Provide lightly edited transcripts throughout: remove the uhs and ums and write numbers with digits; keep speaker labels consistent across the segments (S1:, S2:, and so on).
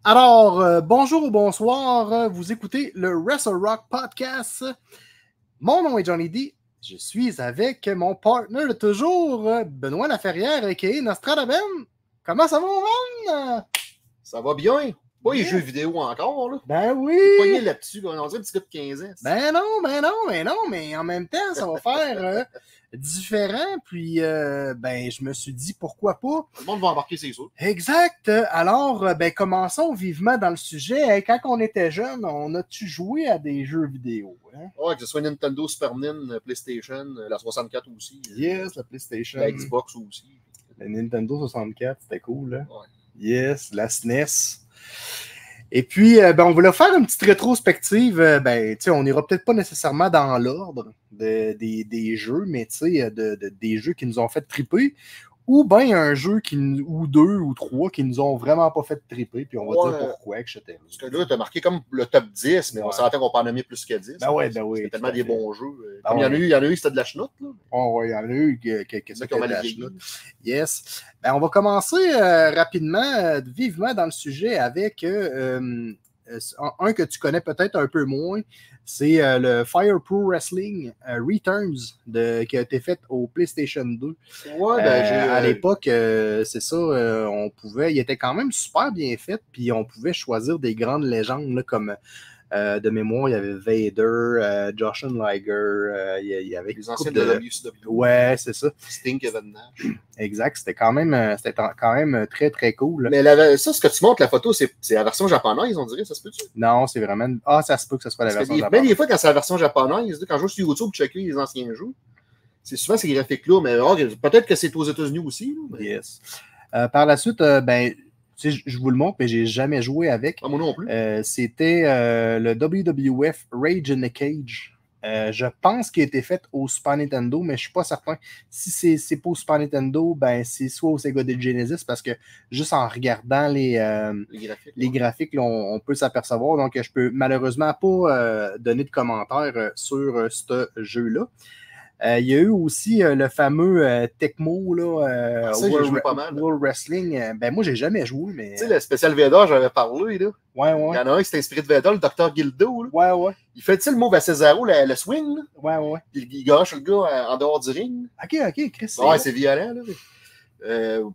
S1: Alors, bonjour ou bonsoir, vous écoutez le Wrestle Rock Podcast. Mon nom est Johnny D. Je suis avec mon partner de toujours, Benoît Laferrière, a.k.a. Nostradaben. Comment ça va, mon man?
S2: Ça va bien. Pas les
S1: Yeah.
S2: jeux vidéo encore, là.
S1: Ben oui!
S2: T'es pogné là-dessus, là. On dirait un petit gars de 15 ans.
S1: Ben non, mais en même temps, ça va faire différent. Puis, ben, je me suis dit, pourquoi pas?
S2: Le monde va embarquer, c'est sûr.
S1: Exact. Alors, ben, commençons vivement dans le sujet. Quand on était jeune, on a-tu joué à des jeux vidéo? Hein?
S2: Ouais, que ce soit Nintendo, Super Nintendo, PlayStation, la 64 aussi.
S1: Yes, la PlayStation.
S2: La Xbox aussi.
S1: La Nintendo 64, c'était cool. Hein?
S2: Ouais.
S1: Yes, la SNES. Et puis, ben, on voulait faire une petite rétrospective. Ben, on n'ira peut-être pas nécessairement dans l'ordre des jeux, mais des jeux qui nous ont fait triper. Ou bien un jeu ou deux ou trois qui nous ont vraiment pas fait triper, puis on va dire pourquoi, etc.
S2: Parce que là, tu as marqué comme le top 10, mais on s'entend qu'on peut en nommer plus que 10.
S1: Ben oui.
S2: C'est tellement des bons jeux.
S1: Ben
S2: comme il y en a eu, c'était de la chenoute.
S1: Oh, oui, il y en a eu quelques
S2: qui ont mal vieilli.
S1: Yes. Ben, on va commencer rapidement, vivement dans le sujet avec un que tu connais peut-être un peu moins. C'est le Fire Pro Wrestling Returns qui a été fait au PlayStation 2.
S2: Ouais,
S1: à l'époque, c'est ça, il était quand même super bien fait, puis on pouvait choisir des grandes légendes là, comme de mémoire, il y avait Vader, Jushin Liger, il y avait
S2: les anciens de WCW.
S1: Ouais, c'est ça.
S2: Sting, Kevin Nash.
S1: Exact, c'était quand même très, très cool.
S2: Mais ça, ce que tu montres, la photo, c'est la version japonaise, on dirait, ça se peut-tu?
S1: Non, c'est vraiment... Ah, ça se peut que ce soit la version japonaise.
S2: Ben, des fois, quand c'est la version japonaise, quand je joue sur YouTube, checker les anciens jeux, c'est souvent ces graphiques-là, mais peut-être que c'est aux États-Unis aussi. Là, mais...
S1: Yes. Par la suite, ben... je vous le montre, mais j'ai jamais joué avec.
S2: Ah, moi non plus.
S1: C'était le WWF Rage in the Cage. Je pense qu'il a été fait au Super Nintendo, mais je suis pas certain. Si c'est pas au Super Nintendo, ben c'est soit au Sega Genesis, parce que juste en regardant les graphiques là, on peut s'apercevoir. Donc, je peux malheureusement pas donner de commentaires sur ce jeu-là. Il y a eu aussi le fameux Tecmo, là, World Wrestling. Ben, moi, j'ai jamais joué, mais...
S2: Tu sais, le spécial Vader, j'avais parlé, là.
S1: Ouais.
S2: Il y en a un qui s'est inspiré de Vader, le Dr. Gildo, là.
S1: Ouais.
S2: Il fait-tu le move à Cesaro, le swing, là?
S1: Ouais.
S2: Puis il gâche le gars en dehors du ring.
S1: OK, Chris.
S2: Ouais, c'est violent, là.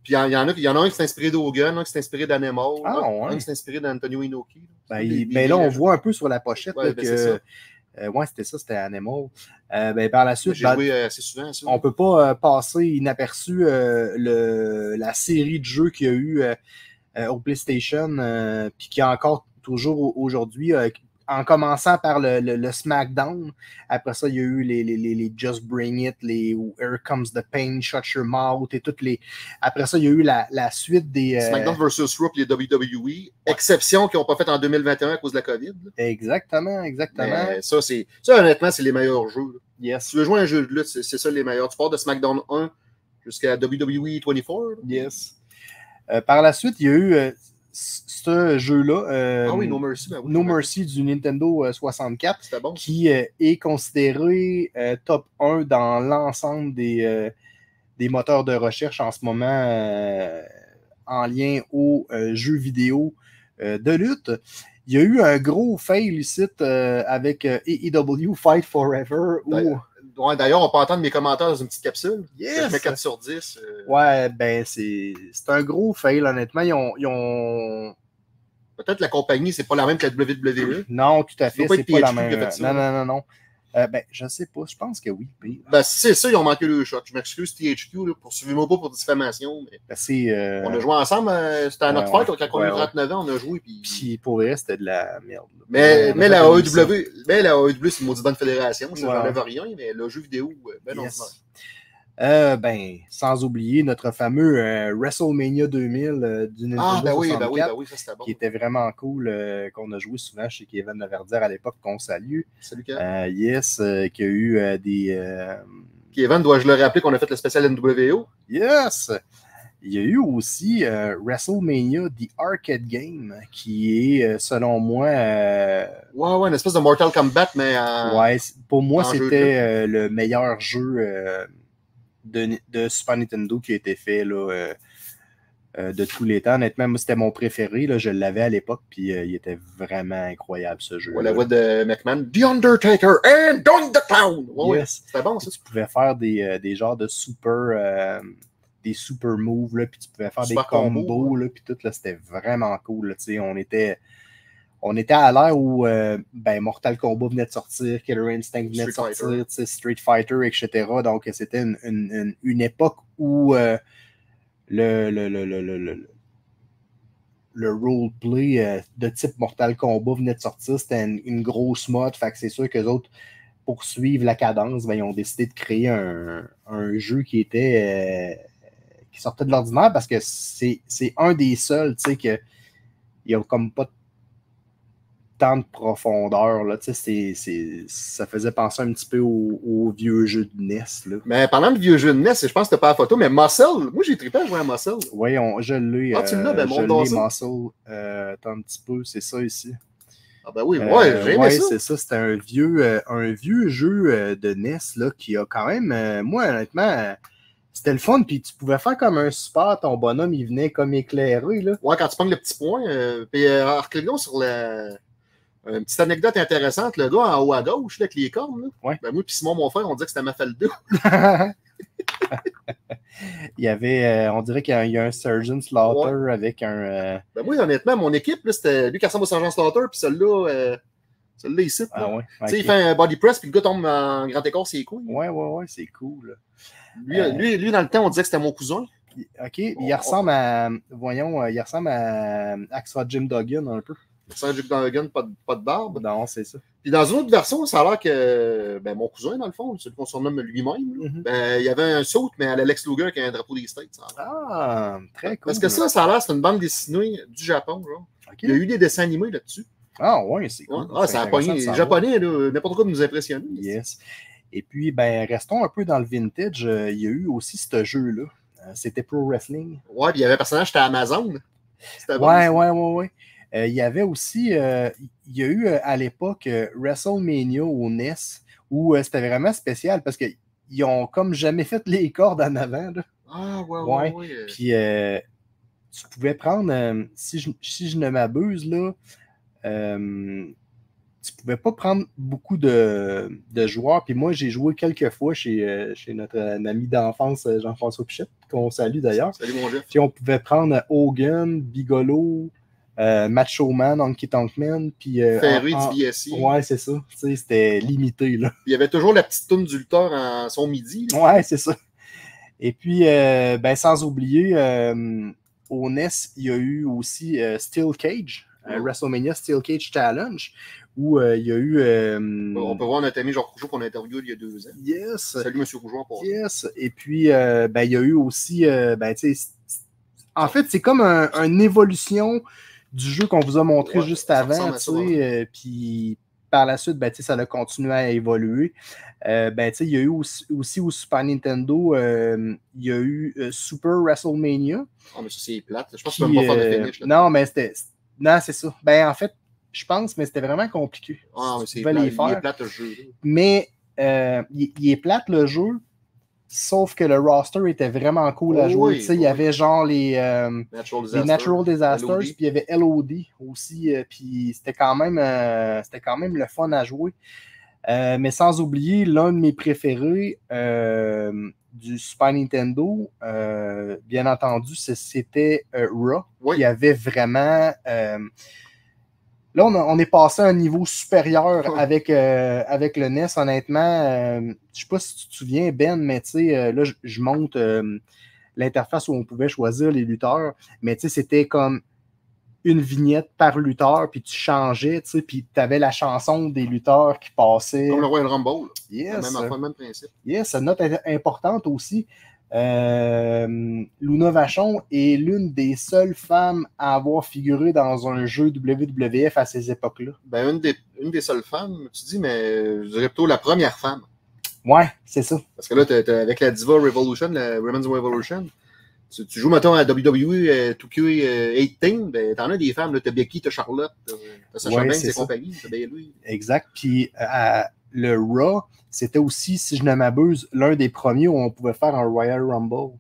S2: Puis il y en a un qui s'est inspiré d'Hogan, un qui s'est inspiré d'Animal, un qui s'est inspiré d'Antonio Inoki.
S1: Ben là, on voit un peu sur la pochette là, que... ouais, c'était Animal. Ben, par la suite,
S2: j'ai joué assez souvent, ça.
S1: On ne peut pas passer inaperçu la série de jeux qu'il y a eu au PlayStation, puis qui y a encore toujours aujourd'hui, en commençant par le SmackDown. Après ça, il y a eu les Just Bring It, les Here Comes the Pain, Shut Your Mouth, et toutes les... Après ça, il y a eu la suite des...
S2: SmackDown vs. Raw, les WWE, exception qu'ils n'ont pas fait en 2021 à cause de la COVID. Là.
S1: Exactement.
S2: Mais ça, honnêtement, c'est les meilleurs jeux. Là.
S1: Yes.
S2: Si tu veux jouer à un jeu de lutte, c'est ça les meilleurs. Tu pars de SmackDown 1 jusqu'à WWE 24. Là.
S1: Yes. Par la suite, il y a eu ce jeu-là,
S2: No Mercy,
S1: No Mercy du Nintendo 64,
S2: bon.
S1: qui est considéré top 1 dans l'ensemble des moteurs de recherche en ce moment en lien aux jeux vidéo de lutte. Il y a eu un gros fail ici avec AEW Fight Forever.
S2: D'ailleurs, on peut entendre mes commentaires dans une petite capsule.
S1: Yes.
S2: Je mets 4 sur 10.
S1: Ouais, ben c'est un gros fail, honnêtement. Ils ont...
S2: Peut-être la compagnie, c'est pas la même que la WWE.
S1: Non, tout à fait, c'est pas la même. Non. Ben, je sais pas, je pense que oui.
S2: Ben, c'est ça, ils ont manqué le shot. Je m'excuse, THQ, là, poursuivez-moi pas pour diffamation. Mais...
S1: Ben,
S2: on a joué ensemble, c'était à notre fête, quand on a eu 39 ans, on a joué.
S1: Puis pour vrai, c'était de la merde.
S2: Mais la AEW, c'est une maudite bonne fédération, ça n'enlève rien, mais le jeu vidéo, ben non,
S1: ben, sans oublier notre fameux WrestleMania 2000 du Nintendo 64,
S2: ça c'était bon.
S1: Qui était vraiment cool, qu'on a joué souvent chez Kevin Laverdière à l'époque, qu'on salue.
S2: Salut Kevin.
S1: Yes, qui a eu des...
S2: Kevin, dois-je le rappeler qu'on a fait le spécial NWO?
S1: Yes! Il y a eu aussi WrestleMania The Arcade Game, qui est, selon moi...
S2: Ouais, une espèce de Mortal Kombat, mais...
S1: ouais, pour moi, c'était le meilleur jeu... de Super Nintendo qui a été fait là, de tous les temps. Honnêtement, moi, c'était mon préféré. Là, je l'avais à l'époque, puis il était vraiment incroyable, ce jeu.
S2: Ouais, la voix de McMahon. The Undertaker and Doink the Clown. Ouais,
S1: Yes.
S2: C'était bon, ça.
S1: Tu pouvais faire des genres de des super moves, là, puis tu pouvais faire
S2: Super
S1: des combos,
S2: combo,
S1: là, puis tout, là, c'était vraiment cool. Là, on était à l'ère où Mortal Kombat venait de sortir, Killer Instinct venait de sortir, Street Fighter, etc. Donc, c'était une époque où le roleplay de type Mortal Kombat venait de sortir. C'était une grosse mode. Fait que c'est sûr qu'eux autres, pour suivre la cadence, ils ont décidé de créer un jeu qui sortait de l'ordinaire parce que c'est un des seuls, tu sais, qu'il n'y a comme pas tant de profondeur. Là, ça faisait penser un petit peu au vieux jeu de NES. Là.
S2: Mais parlant de vieux jeu de NES, je pense que t'as pas la photo, mais Muscle, moi j'ai trippé à jouer à Muscle.
S1: Oui, je l'ai.
S2: Ah, tu l'as, ben
S1: je
S2: mon
S1: l'ai, Muscle. Attends un petit peu, c'est ça ici.
S2: Ah ben oui, j'ai aimé ça.
S1: C'est ça, c'était un vieux jeu de NES là, qui a quand même, moi honnêtement, c'était le fun, puis tu pouvais faire comme un super, ton bonhomme, il venait comme éclairé. Là.
S2: Ouais, quand tu prends le petit point, puis reculons sur une petite anecdote intéressante, le gars en haut à gauche, là, avec les cornes, là.
S1: Ouais.
S2: Ben moi puis Simon, mon frère, on disait que c'était Mafalda.
S1: Il y avait, on dirait qu'il y a un Surgeon Slaughter avec un...
S2: Ben moi, honnêtement, mon équipe, là, c'était lui qui ressemble au Sergent Slaughter, puis celui-là ici.
S1: Ah ouais,
S2: Tu sais, il fait un body press, puis le gars tombe en grand écart, c'est cool.
S1: Ouais, c'est cool.
S2: Lui, dans le temps, on disait que c'était mon cousin.
S1: OK, il ressemble à... Voyons, il ressemble à Axel Jim Duggan un peu.
S2: Sans Jim Duggan, pas de barbe.
S1: Non, c'est ça.
S2: Puis dans une autre version, ça a l'air que mon cousin, dans le fond, celui qu'on surnomme lui-même, il y avait un saut, mais à l'Alex Luger qui a un drapeau des States.
S1: Ah, très cool.
S2: Parce que ça a l'air, c'est une bande dessinée du Japon. Genre. Okay. Il y a eu des dessins animés là-dessus.
S1: Ah ouais, c'est cool.
S2: Ah, ça a pogné. Les Japonais, n'importe quoi de nous impressionner.
S1: Yes. Et puis, restons un peu dans le vintage. Il y a eu aussi ce jeu-là. C'était Pro Wrestling.
S2: Ouais, puis il y avait un personnage, c'était Amazon.
S1: Ouais. Il y avait aussi, il y a eu à l'époque WrestleMania au NES où c'était vraiment spécial parce qu'ils ont comme jamais fait les cordes en avant. Là.
S2: Ah, ouais.
S1: Puis tu pouvais prendre, si je ne m'abuse, là, tu pouvais pas prendre beaucoup de joueurs. Puis moi, j'ai joué quelques fois chez notre ami d'enfance, Jean-François Pichette, qu'on salue d'ailleurs.
S2: Salut mon Jeff.
S1: Puis on pouvait prendre Hogan, Bigolo, Macho Man, Honky Tonk Man, puis
S2: Ferry du BSI.
S1: Ouais, c'est ça. C'était limité. Là.
S2: Il y avait toujours la petite toune du lutteur en son midi.
S1: Là. Ouais, c'est ça. Et puis, sans oublier, au NES, il y a eu aussi Steel Cage, WrestleMania Steel Cage Challenge, où il y a eu...
S2: on peut voir notre ami Jean Rougeau qu'on a interviewé il y a 2 ans.
S1: Yes.
S2: Salut, M. Rougeau.
S1: Yes. Et puis, il y a eu aussi... en fait, c'est comme une évolution du jeu qu'on vous a montré juste avant. Puis par la suite, ça a continué à évoluer. Il y a eu aussi au Super Nintendo, il y a eu Super WrestleMania.
S2: Ah, mais ça, c'est plate. Je pense que tu peux pas faire de finish. Là.
S1: Non, mais non, c'est ça. En fait, je pense, mais c'était vraiment compliqué.
S2: Ah, mais c'est plate. Il est plate le jeu. Là.
S1: Mais il est plate le jeu. Sauf que le roster était vraiment cool à jouer. Il y avait genre les Natural Disasters, puis il y avait LOD aussi. Puis c'était quand même le fun à jouer. Mais sans oublier, l'un de mes préférés du Super Nintendo, bien entendu, c'était Raw.
S2: Oui.
S1: Qui avait vraiment... Là, on est passé à un niveau supérieur avec le NES, honnêtement. Je ne sais pas si tu te souviens, Ben, mais tu sais, là, je monte l'interface où on pouvait choisir les lutteurs, mais tu sais, c'était comme une vignette par lutteur, puis tu changeais, tu sais, puis tu avais la chanson des lutteurs qui passaient.
S2: Comme le Royal Rumble.
S1: Yes.
S2: Le même principe.
S1: Yes, une note importante aussi. Luna Vachon est l'une des seules femmes à avoir figuré dans un jeu WWF à ces époques-là.
S2: Une des seules femmes, tu dis, mais je dirais plutôt la première femme.
S1: Ouais, c'est ça.
S2: Parce que là, avec la Diva Revolution, la Women's Revolution, tu joues, mettons, à WWE 2K18, t'en as des femmes, t'as Becky, t'as Charlotte, t'as Sasha Banks et compagnie, t'as Bayley.
S1: Exact. Puis le Raw, c'était aussi, si je ne m'abuse, l'un des premiers où on pouvait faire un Royal Rumble.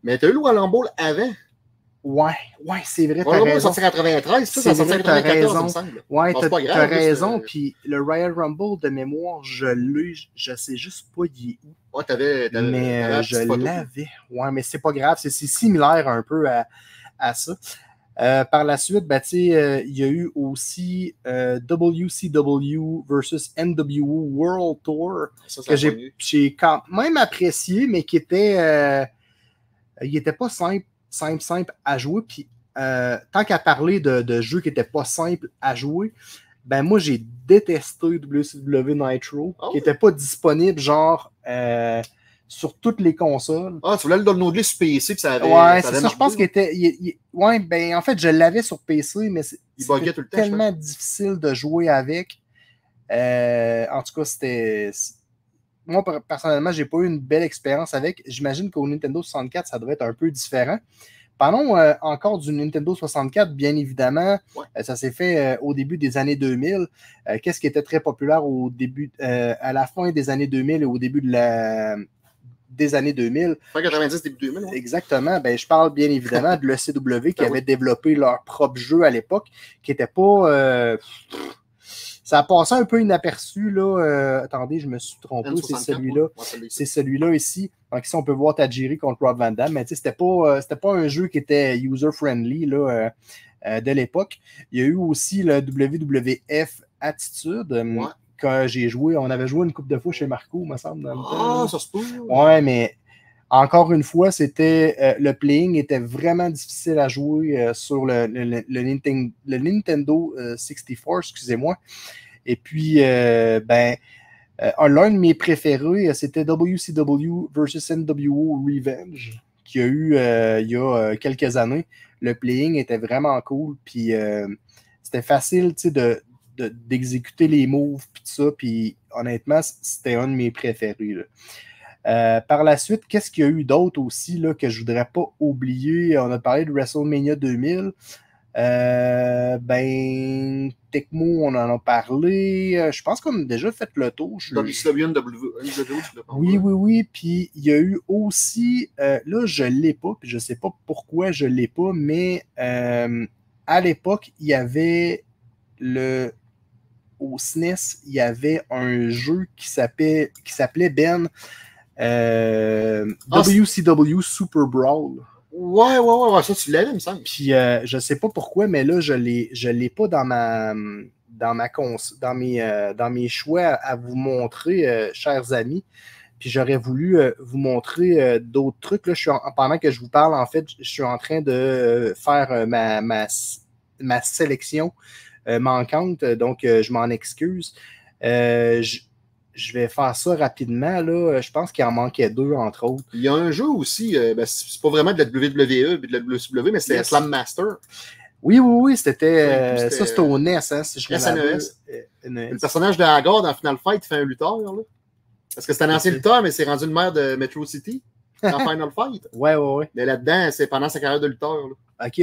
S2: Mais t'as eu le Royal Rumble avant?
S1: Ouais, c'est vrai,
S2: t'as raison. C'est sorti en 93, ça sorti en 94, il me semble.
S1: Ouais, t'as raison, puis le Royal Rumble de mémoire, je sais juste pas il est où.
S2: Ouais, t'avais
S1: je l'avais. Ouais, mais c'est pas grave, c'est similaire un peu à ça. Par la suite, il y a eu aussi WCW versus NWO World Tour, que j'ai quand même apprécié, mais qui était il était pas simple à jouer. Puis tant qu'à parler de jeux qui n'étaient pas simples à jouer, ben moi j'ai détesté WCW Nitro, qui n'était pas disponible genre sur toutes les consoles.
S2: Ah, tu voulais le downloader sur PC, puis ça avait.
S1: Ouais, c'est ça, je pense qu'il était. Ouais, ben en fait, je l'avais sur PC, mais c'était tellement difficile de jouer avec. En tout cas, c'était. Moi, personnellement, j'ai pas eu une belle expérience avec. J'imagine qu'au Nintendo 64, ça devrait être un peu différent. Parlons encore du Nintendo 64, bien évidemment.
S2: Ouais.
S1: Ça s'est fait au début des années 2000. Qu'est-ce qui était très populaire au début, à la fin des années 2000 et au début des années 2000?
S2: Fin 90, début 2000. Ouais.
S1: Exactement. Ben, je parle bien évidemment de l'ECW qui avait développé leur propre jeu à l'époque, qui n'était pas... ça a passé un peu inaperçu, là. Attendez, je me suis trompé. C'est celui-là. Ouais, c'est celui-là ici. Donc ici, on peut voir Tajiri contre Rob Van Dam. Mais tu sais, c'était pas un jeu qui était user-friendly là, de l'époque. Il y a eu aussi le WWF Attitude. Que j'ai joué. On avait joué une couple de fois chez Marco, me semble.
S2: Ça se peut.
S1: Ouais, mais encore une fois, le playing était vraiment difficile à jouer sur le Nintendo 64, excusez-moi. Et puis, l'un de mes préférés, c'était WCW versus NWO Revenge, qu'il y a eu il y a quelques années. Le playing était vraiment cool, puis c'était facile, tu sais, d'exécuter les moves, puis tout ça, puis honnêtement, c'était un de mes préférés, là. Par la suite, qu'est-ce qu'il y a eu d'autre aussi là, que je ne voudrais pas oublier? On a parlé de WrestleMania 2000. Tecmo, on en a parlé. Je pense qu'on a déjà fait le tour. Oui. Puis il y a eu aussi, là, je ne l'ai pas, puis je ne sais pas pourquoi je ne l'ai pas, mais à l'époque, il y avait au SNES, il y avait un jeu qui s'appelait Ben. WCW Super Brawl.
S2: Ouais, ça tu l'avais, il me semble.
S1: Puis je sais pas pourquoi, mais là, je l'ai pas dans mes choix à vous montrer, chers amis. Puis j'aurais voulu vous montrer d'autres trucs. Là, pendant que je vous parle, en fait, je suis en train de faire ma sélection manquante, donc je m'en excuse. Je vais faire ça rapidement. Là. Je pense qu'il en manquait 2, entre autres.
S2: Il y a un jeu aussi, c'est pas vraiment de la WWE et de la WCW, mais c'était Slam Master.
S1: Oui, c'était ça, c'était au NES, hein, si je me rappelle.
S2: Le personnage de Haggard dans Final Fight fait un lutteur, là. Parce que c'est un ancien lutteur, mais c'est rendu le maire de Metro City dans Final Fight.
S1: Ouais.
S2: Mais là-dedans, c'est pendant sa carrière de lutteur. Là.
S1: OK.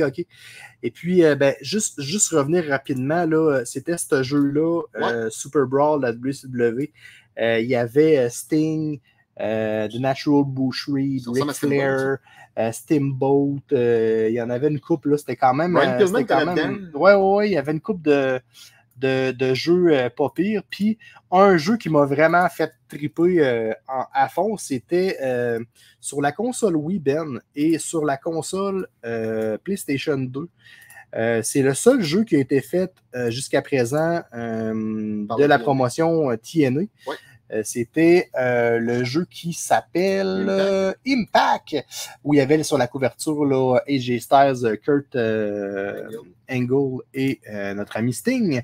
S1: Et puis, juste revenir rapidement, là, c'était ce jeu-là, Super Brawl, la WCW. Il y avait Sting, The Natural Boucherie, Ric Flair, Steamboat. Il y en avait une couple, là. C'était quand même. Ouais, il y avait une couple de jeux pas pires. Puis, un jeu qui m'a vraiment fait triper à fond, c'était sur la console Wii, Ben, et sur la console PlayStation 2. C'est le seul jeu qui a été fait jusqu'à présent de la promotion TNA.
S2: Ouais.
S1: C'était le jeu qui s'appelle Impact, où il y avait sur la couverture là, AJ Styles, Kurt Angle et notre ami Sting.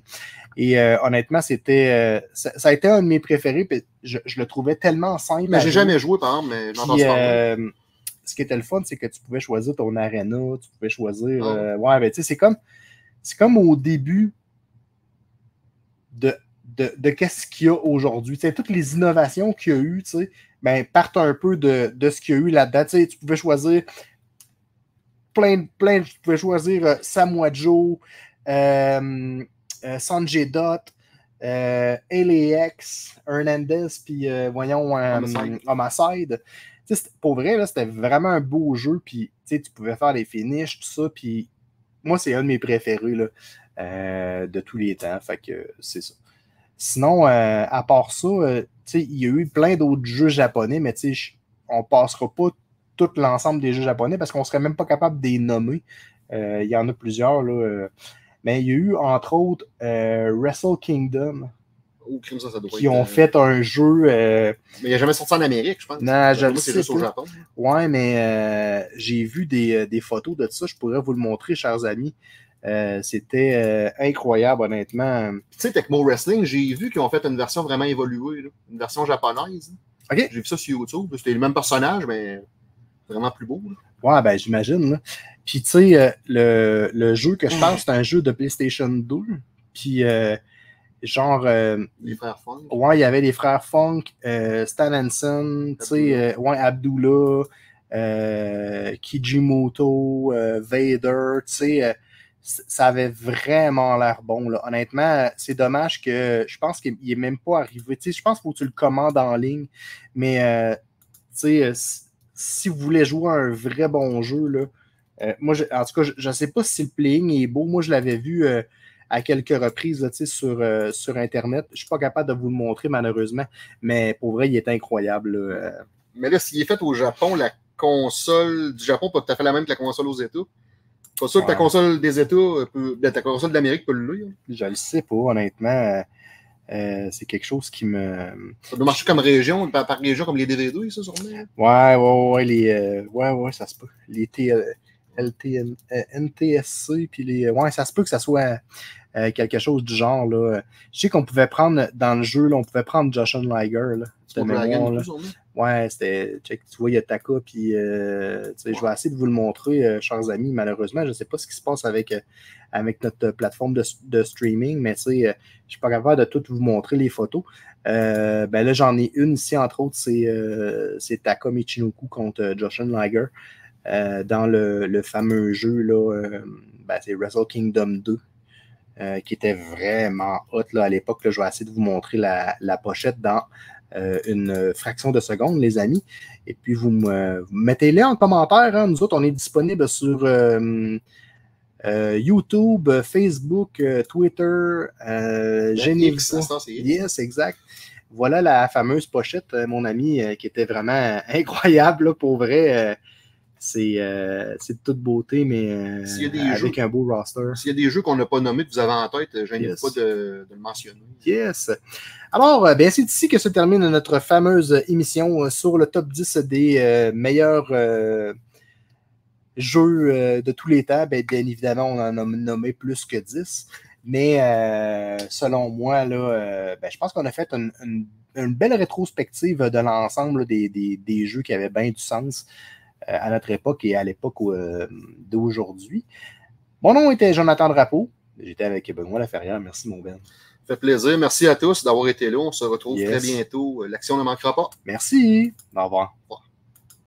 S1: Et honnêtement, ça a été un de mes préférés. Je le trouvais tellement simple.
S2: Mais j'ai jamais joué, par exemple, mais j'entends ça.
S1: Ce qui était le fun, c'est que tu pouvais choisir ton arena, tu pouvais choisir. Tu sais, c'est comme au début de qu'est-ce qu'il y a aujourd'hui. Tu sais, toutes les innovations qu'il y a eu, tu sais, partent un peu de ce qu'il y a eu là-dedans. Tu sais, tu pouvais choisir plein, tu pouvais choisir Samoa Joe, Sanjay Dutt, LAX, Hernandez, puis Homicide. Pour vrai, c'était vraiment un beau jeu. Puis tu pouvais faire les finishes, tout ça. Puis moi, c'est un de mes préférés là, de tous les temps. Fait que c'est ça. Sinon, à part ça, il y a eu plein d'autres jeux japonais, mais on ne passera pas tout l'ensemble des jeux japonais parce qu'on ne serait même pas capable de les nommer. Il y en a plusieurs, là. Mais il y a eu, entre autres, Wrestle Kingdom, qui ont fait un jeu...
S2: Mais il n'a jamais sorti en Amérique, je pense.
S1: Non, je le sais
S2: c'est juste au Japon.
S1: Ouais, mais j'ai vu des photos de ça. Je pourrais vous le montrer, chers amis. C'était incroyable, honnêtement.
S2: Tu sais, Tecmo Wrestling, j'ai vu qu'ils ont fait une version vraiment évoluée, là. Une version japonaise.
S1: Okay.
S2: J'ai vu ça sur YouTube. C'était le même personnage, mais vraiment plus beau. Là.
S1: Ouais, ben j'imagine. Là. Puis tu sais, le jeu que je parle, c'est un jeu de PlayStation 2. Puis genre...
S2: les frères Funk.
S1: Ouais, il y avait les frères Funk, Stan Hansen, tu sais, ouais, Abdullah, Kijimoto, Vader, tu sais... ça avait vraiment l'air bon. Là. Honnêtement, c'est dommage que je pense qu'il n'est même pas arrivé. Tu sais, je pense qu'il faut que tu le commandes en ligne. Mais tu sais, si vous voulez jouer à un vrai bon jeu, là, moi, en tout cas, je ne sais pas si le playing est beau. Moi, je l'avais vu à quelques reprises là, sur Internet. Je ne suis pas capable de vous le montrer, malheureusement. Mais pour vrai, il est incroyable. Là.
S2: Mais là, s'il est fait au Japon, la console du Japon, pas tout à fait la même que la console aux États. Pas sûr que ta console des États, ta console d'Amérique peut le lire.
S1: Je le sais pas, honnêtement. C'est quelque chose qui me...
S2: Ça doit marcher comme région, par région, comme les DVD, ça, sûrement.
S1: Ouais, ça se peut. Les NTSC, puis les... Ouais, ça se peut que ça soit quelque chose du genre, là. Je sais qu'on pouvait prendre, dans le jeu, là, on pouvait prendre Joshon Liger, là.
S2: C'était mémoire, là.
S1: Ouais, c'était... Tu vois, il y a Taka, puis je vais essayer de vous le montrer, chers amis. Malheureusement, je ne sais pas ce qui se passe avec notre plateforme de streaming, mais je ne suis pas capable de tout vous montrer les photos. Ben là, j'en ai une ici, entre autres, c'est Taka Michinoku contre Joshon Liger dans le fameux jeu, là, c'est Wrestle Kingdom 2. Qui était vraiment hot là, à l'époque. Là, je vais essayer de vous montrer la pochette dans une fraction de seconde, les amis. Et puis, vous mettez-les en commentaire. Hein. Nous autres, on est disponible sur YouTube, Facebook, Twitter, Geneviève. Yes, exact. Voilà la fameuse pochette, mon ami, qui était vraiment incroyable, là, pour vrai. C'est de toute beauté, mais avec un beau roster.
S2: S'il y a des jeux qu'on n'a pas nommés que vous avez en tête, je n'hésite pas de le mentionner.
S1: Yes. Alors, c'est ici que se termine notre fameuse émission sur le top 10 des meilleurs jeux de tous les temps. Bien évidemment, on en a nommé plus que 10. Mais selon moi, là, je pense qu'on a fait une belle rétrospective de l'ensemble des jeux qui avaient bien du sens. À notre époque et à l'époque d'aujourd'hui. Mon nom était Jonathan Drapeau. J'étais avec Benoît Laferrière. Merci, mon Ben.
S2: Ça fait plaisir. Merci à tous d'avoir été là. On se retrouve très bientôt. L'action ne manquera pas.
S1: Merci. Au revoir.
S2: Au revoir.